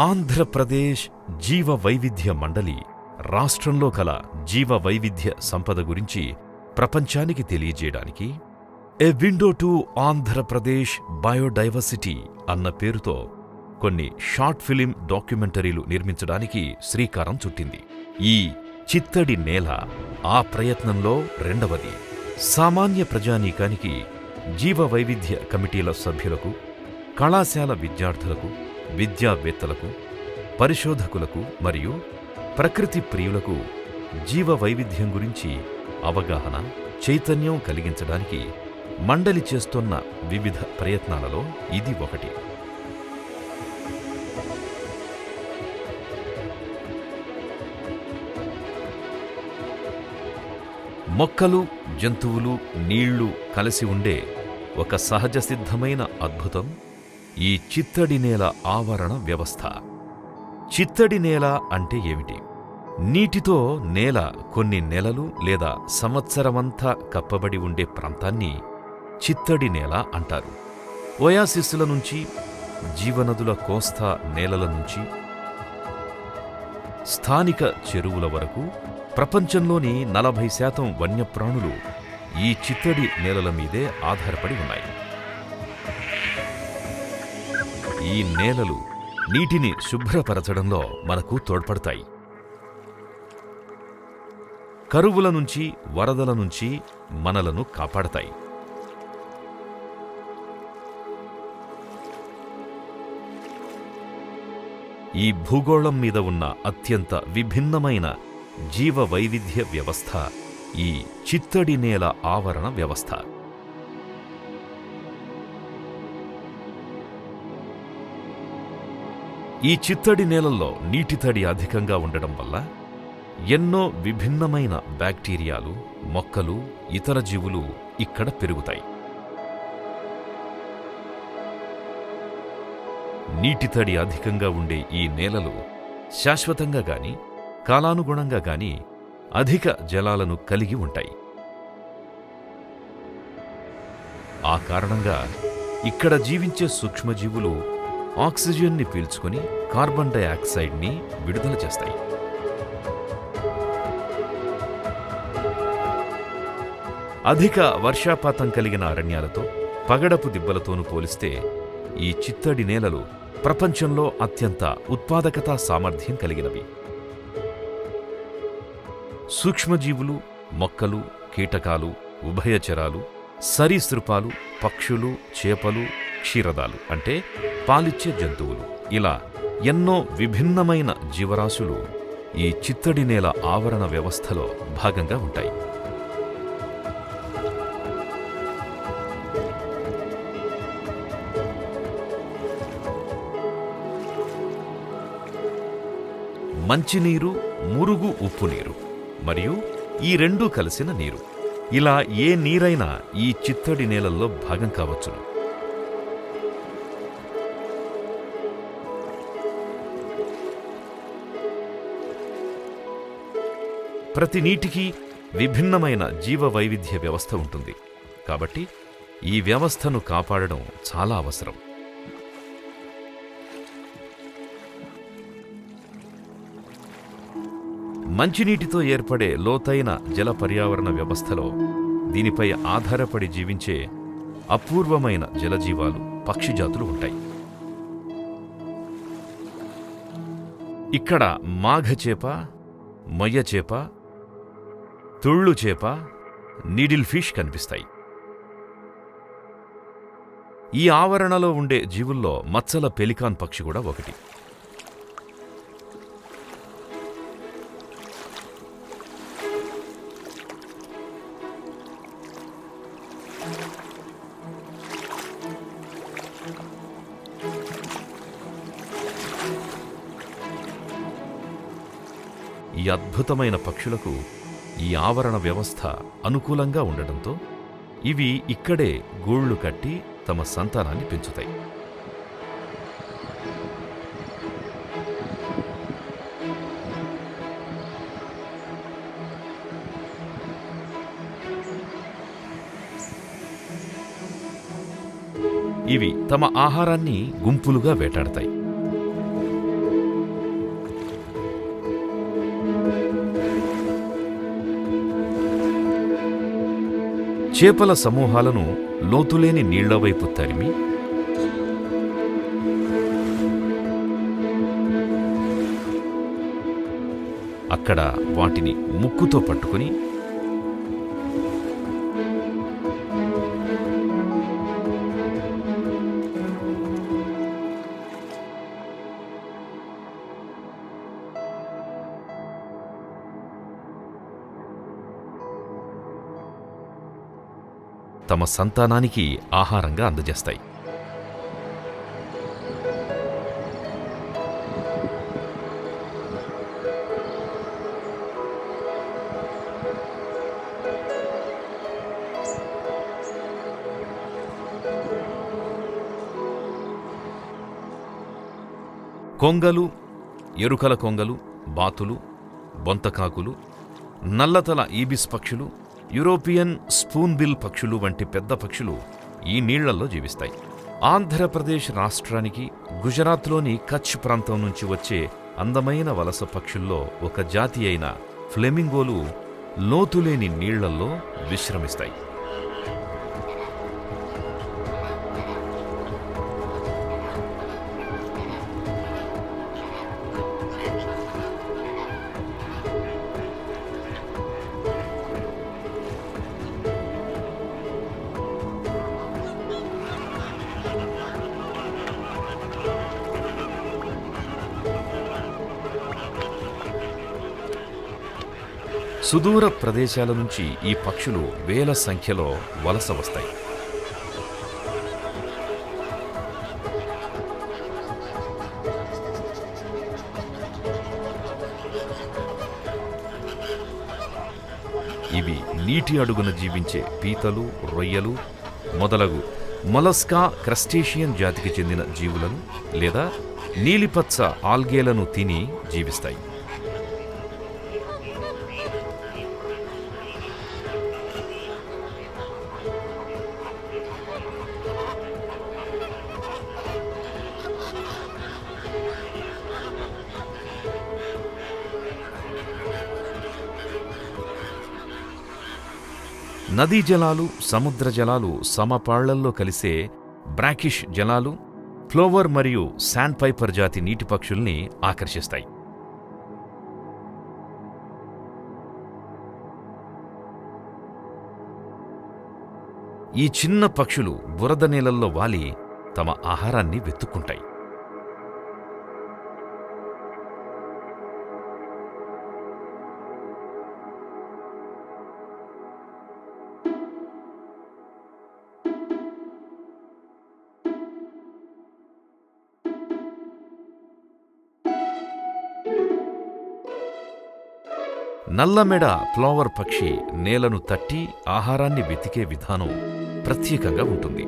ఆంధ్రప్రదేశ్ జీవ వైవిధ్య మండలి రాష్ట్రంలో కల జీవ వైవిధ్య సంపద గురించి ప్రపంచానికి తెలియజేయడానికి ఎ విండో టు ఆంధ్రప్రదేశ్ బయోడైవర్సిటీ అన్న పేరుతో కొన్ని షార్ట్ ఫిలిం డాక్యుమెంటరీలు నిర్మించడానికి శ్రీకారం చుట్టింది. ఈ చిత్తడి నేల ఆ ప్రయత్నంలో రెండవది. సామాన్య ప్రజానీకానికి, జీవ వైవిధ్య కమిటీల సభ్యులకు, కళాశాల విద్యార్థులకు, విద్యావేత్తలకు, పరిశోధకులకు మరియు ప్రకృతి ప్రియులకు జీవ వైవిధ్యం గురించి అవగాహన, చైతన్యం కలిగించడానికి మండలి చేస్తున్న వివిధ ప్రయత్నాలలో ఇది ఒకటి. మొక్కలు, జంతువులు, నీళ్లు కలిసి ఉండే ఒక సహజ సిద్ధమైన అద్భుతం ఈ చిత్తడి నేల ఆవరణ వ్యవస్థ. చిత్తడి నేల అంటే ఏమిటి? నీటితో నేల కొన్ని నెలలు లేదా సంవత్సరమంతా కప్పబడి ఉండే ప్రాంతాన్ని చిత్తడి నేల అంటారు. ఓయాసిస్ల నుంచి, జీవనదుల కోస్తా నేలల నుంచి, స్థానిక చెరువుల వరకు ప్రపంచంలోని 40% వన్యప్రాణులు ఈ చిత్తడి నేలల మీదే ఆధారపడి ఉన్నాయి. ఈ నేలలు నీటిని శుభ్రపరచడంలో మనకు తోడ్పడతాయి. కరువుల నుంచి, వరదల నుంచి మనలను కాపాడతాయి. ఈ భూగోళం మీద ఉన్న అత్యంత విభిన్నమైన జీవ వైవిధ్య వ్యవస్థ ఈ చిత్తడి నేల ఆవరణ వ్యవస్థ. ఈ చిత్తడి నేలల్లో నీటి తడి అధికంగా ఉండడం వల్ల ఎన్నో విభిన్నమైన బ్యాక్టీరియాలు, మొక్కలు, ఇతర జీవులు ఇక్కడ పెరుగుతాయి. నీటి తడి అధికంగా ఉండే ఈ నేలలు శాశ్వతంగా గాని, కాలానుగుణంగా గాని అధిక జలాలను కలిగి ఉంటాయి. ఆ కారణంగా ఇక్కడ జీవించే సూక్ష్మజీవులు ఆక్సిజన్ని పీల్చుకొని కార్బన్ డయాక్సైడ్ని విడుదల చేస్తాయి. అధిక వర్షాపాతం కలిగిన అరణ్యాలతో, పగడపు దిబ్బలతోనూ పోలిస్తే ఈ చిత్తడి నేలలు ప్రపంచంలో అత్యంత ఉత్పాదకతా సామర్థ్యం కలిగినవి. సూక్ష్మజీవులు, మొక్కలు, కీటకాలు, ఉభయచరాలు, సరీసృపాలు, పక్షులు, చేపలు, క్షీరదాలు అంటే పాలిచ్చే జంతువులు, ఇలా ఎన్నో విభిన్నమైన జీవరాశులు ఈ చిత్తడి నేల ఆవరణ వ్యవస్థలో భాగంగా ఉంటాయి. మంచినీరు, మురుగు ఉప్పు నీరు మరియు ఈ రెండూ కలిసిన నీరు, ఇలా ఏ నీరైనా ఈ చిత్తడి నేలల్లో భాగం కావచ్చును. ప్రతి నీటికి విభిన్నమైన జీవ వైవిధ్య వ్యవస్థ ఉంటుంది. కాబట్టి ఈ వ్యవస్థను కాపాడడం చాలా అవసరం. మంచినీటితో ఏర్పడే లోతైన జల పర్యావరణ వ్యవస్థలో దీనిపై ఆధారపడి జీవించే అపూర్వమైన జలజీవాలు, పక్షిజాతులు ఉంటాయి. ఇక్కడ మాఘచేప, మొయ్యచేప, తుళ్ళుచేప, నీడిల్ ఫిష్ కనిపిస్తాయి. ఈ ఆవరణలో ఉండే జీవుల్లో మచ్చల పెలికాన్ పక్షి కూడా ఒకటి. ఈ అద్భుతమైన పక్షులకు ఈ ఆవరణ వ్యవస్థ అనుకూలంగా ఉండడంతో ఇవి ఇక్కడే గూళ్లు కట్టి తమ సంతానాన్ని పెంచుతాయి. ఇవి తమ ఆహారాన్ని గుంపులుగా వేటాడతాయి. చేపల సమూహాలను లోతులేని నీళ్లవైపు తరిమి అక్కడ వాటిని ముక్కుతో పట్టుకుని తమ సంతానానికి ఆహారంగా అందజేస్తాయి. కొంగలు, ఎరుకల కొంగలు, బాతులు, బొంతకాకులు, నల్లతల ఈబిస్ పక్షులు, యూరోపియన్ స్పూన్బిల్ పక్షులు వంటి పెద్ద పక్షులు ఈ నీళ్లల్లో జీవిస్తాయి. ఆంధ్రప్రదేశ్ రాష్ట్రానికి గుజరాత్లోని కచ్ ప్రాంతం నుంచి వచ్చే అందమైన వలస పక్షుల్లో ఒక జాతి అయిన ఫ్లెమింగోలు లోతులేని నీళ్లల్లో విశ్రమిస్తాయి. సుదూర ప్రదేశాల నుంచి ఈ పక్షులు వేల సంఖ్యలో వలస వస్తాయి. ఇవి నీటి అడుగున జీవించే పీతలు, రొయ్యలు మొదలగు మొలస్కా క్రస్టేషియన్ జాతికి చెందిన జీవులను లేదా నీలిపచ్చ ఆల్గేలను తిని జీవిస్తాయి. నదీ జలాలు, సముద్ర జలాలు సమపాళ్లల్లో కలిసే బ్రాకిష్ జలాలు ఫ్లోవర్ మరియు శాండ్ పైపర్ జాతి నీటి పక్షుల్ని ఆకర్షిస్తాయి. ఈ చిన్న పక్షులు బురద నీళ్ళల్లో వాలి తమ ఆహారాన్ని వెతుక్కుంటాయి. నల్లమెడ ఫ్లవర్ పక్షి నేలను తట్టి ఆహారాన్ని వెతికే విధానం ప్రత్యేకంగా ఉంటుంది.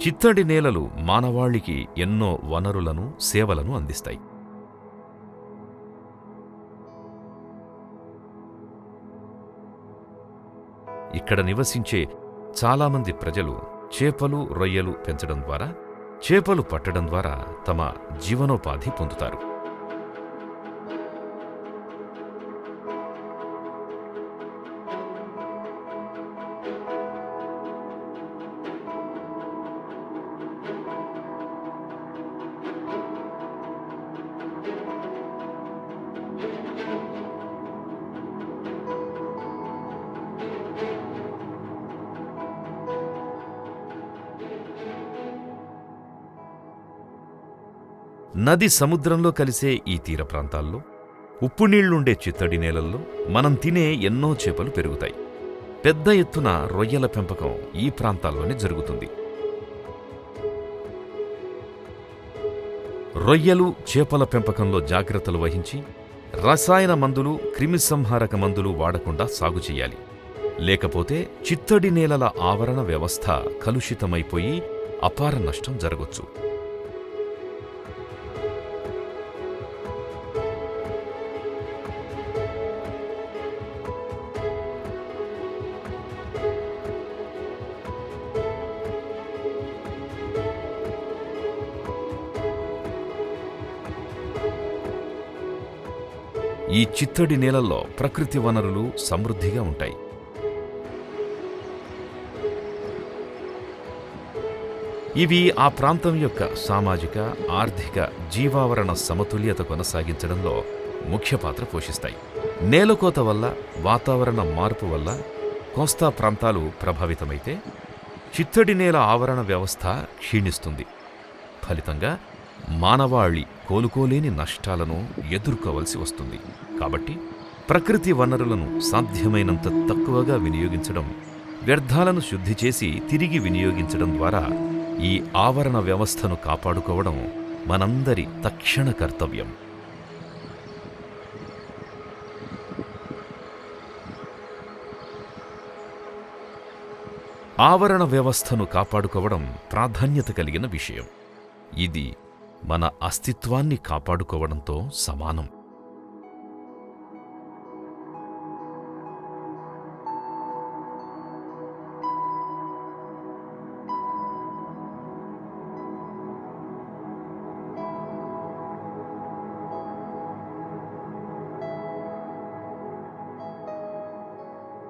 చిత్తడి నేలలు మానవాళికి ఎన్నో వనరులను, సేవలను అందిస్తాయి. ఇక్కడ నివసించే చాలామంది ప్రజలు చేపలు, రొయ్యలు పెంచడం ద్వారా, చేపలు పట్టడం ద్వారా తమ జీవనోపాధి పొందుతారు. నది సముద్రంలో కలిసే ఈ తీర ప్రాంతాల్లో, ఉప్పు నీళ్లుండే చిత్తడి నేలల్లో మనం తినే ఎన్నో చేపలు పెరుగుతాయి. పెద్ద ఎత్తున రొయ్యల పెంపకం ఈ ప్రాంతాల్లోనే జరుగుతుంది. రొయ్యలు, చేపల పెంపకంలో జాగ్రత్తలు వహించి రసాయన మందులు, క్రిమిసంహారక మందులు వాడకుండా సాగు చెయ్యాలి. లేకపోతే చిత్తడి నేలల ఆవరణ వ్యవస్థ కలుషితమైపోయి అపార నష్టం జరగొచ్చు. ఈ చిత్తడి నేలల్లో ప్రకృతి వనరులు సమృద్ధిగా ఉంటాయి. ఇవి ఆ ప్రాంతం యొక్క సామాజిక, ఆర్థిక, జీవావరణ సమతుల్యత కొనసాగించడంలో ముఖ్య పాత్ర పోషిస్తాయి. నేలకోత వల్ల, వాతావరణ మార్పు వల్ల కోస్తా ప్రాంతాలు ప్రభావితమైతే చిత్తడి నేల ఆవరణ వ్యవస్థ క్షీణిస్తుంది. ఫలితంగా మానవాళి కోలుకోలేని నష్టాలను ఎదుర్కోవలసి వస్తుంది. కాబట్టి ప్రకృతి వనరులను సాధ్యమైనంత తక్కువగా వినియోగించడం, వ్యర్థాలను శుద్ధి చేసి తిరిగి వినియోగించడం ద్వారా ఈ ఆవరణ వ్యవస్థను కాపాడుకోవడం మనందరి తక్షణ కర్తవ్యం. ఆవరణ వ్యవస్థను కాపాడుకోవడం ప్రాధాన్యత కలిగిన విషయం. ఇది మన అస్తిత్వాన్ని కాపాడుకోవడంతో సమానం.